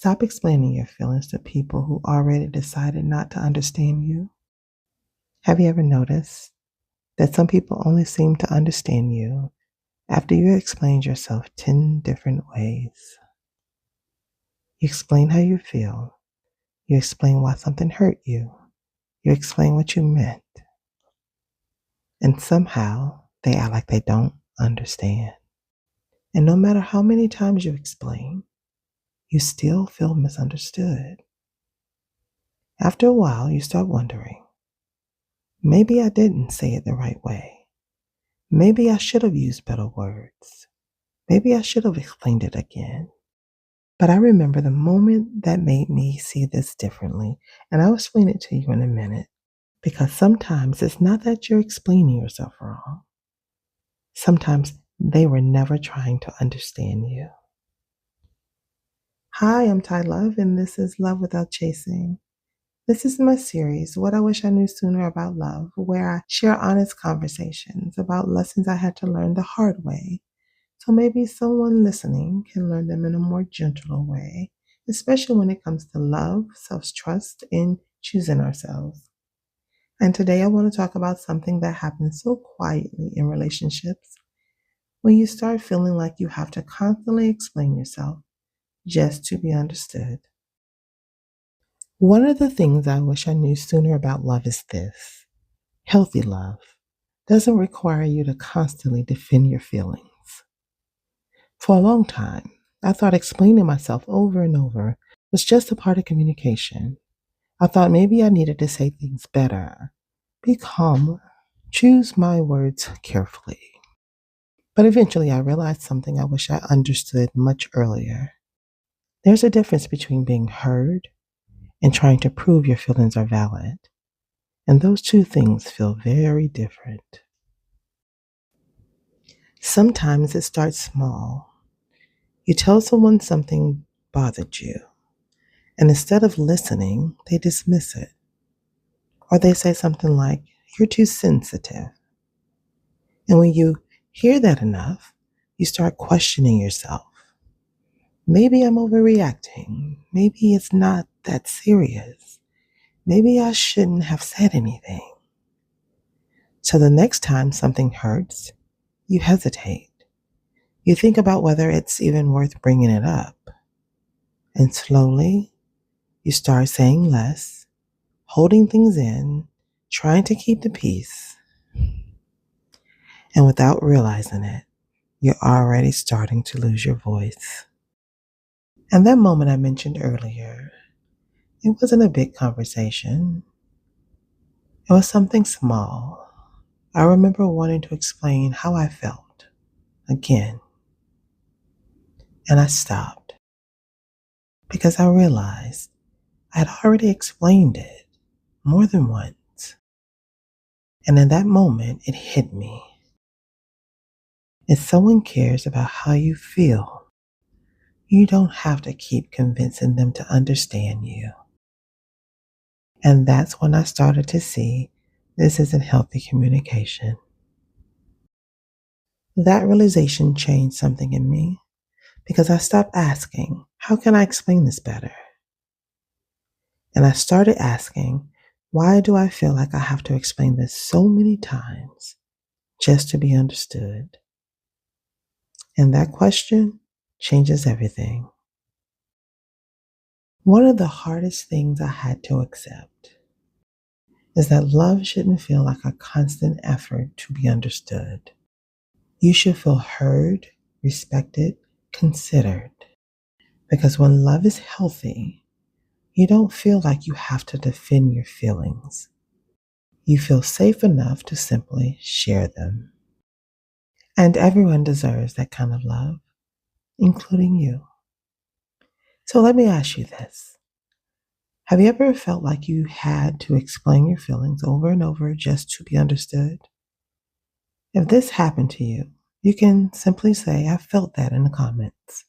Stop explaining your feelings to people who already decided not to understand you. Have you ever noticed that some people only seem to understand you after you explained yourself 10 different ways? You explain how you feel. You explain why something hurt you. You explain what you meant. And somehow they act like they don't understand. And no matter how many times you explain, you still feel misunderstood. After a while, you start wondering, maybe I didn't say it the right way. Maybe I should have used better words. Maybe I should have explained it again. But I remember the moment that made me see this differently, and I'll explain it to you in a minute. Because sometimes it's not that you're explaining yourself wrong. Sometimes they were never trying to understand you. Hi, I'm Ty Love, and this is Love Without Chasing. This is my series, What I Wish I Knew Sooner About Love, where I share honest conversations about lessons I had to learn the hard way. So maybe someone listening can learn them in a more gentle way, especially when it comes to love, self-trust, and choosing ourselves. And today I want to talk about something that happens so quietly in relationships when you start feeling like you have to constantly explain yourself just to be understood. One of the things I wish I knew sooner about love is this. Healthy love doesn't require you to constantly defend your feelings. For a long time, I thought explaining myself over and over was just a part of communication. I thought maybe I needed to say things better, be calmer, choose my words carefully. But eventually I realized something I wish I understood much earlier. There's a difference between being heard and trying to prove your feelings are valid. And those two things feel very different. Sometimes it starts small. You tell someone something bothered you, and instead of listening, they dismiss it. Or they say something like, "You're too sensitive." And when you hear that enough, you start questioning yourself. Maybe I'm overreacting. Maybe it's not that serious. Maybe I shouldn't have said anything. So the next time something hurts, you hesitate. You think about whether it's even worth bringing it up. And slowly, you start saying less, holding things in, trying to keep the peace. And without realizing it, you're already starting to lose your voice. And that moment I mentioned earlier, it wasn't a big conversation. It was something small. I remember wanting to explain how I felt again. And I stopped because I realized I had already explained it more than once. And in that moment, it hit me. If someone cares about how you feel, you don't have to keep convincing them to understand you. And that's when I started to see this isn't healthy communication. That realization changed something in me because I stopped asking, how can I explain this better? And I started asking, why do I feel like I have to explain this so many times just to be understood? And that question changes everything. One of the hardest things I had to accept is that love shouldn't feel like a constant effort to be understood. You should feel heard, respected, considered. Because when love is healthy, you don't feel like you have to defend your feelings. You feel safe enough to simply share them. And everyone deserves that kind of love, including you. So let me ask you this. Have you ever felt like you had to explain your feelings over and over just to be understood? If this happened to you, you can simply say, I felt that in the comments.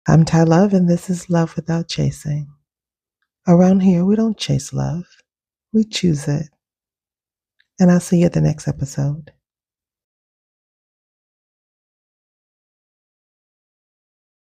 I'm Ty Love, and this is Love Without Chasing. Around here, we don't chase love. We choose it. And I'll see you at the next episode.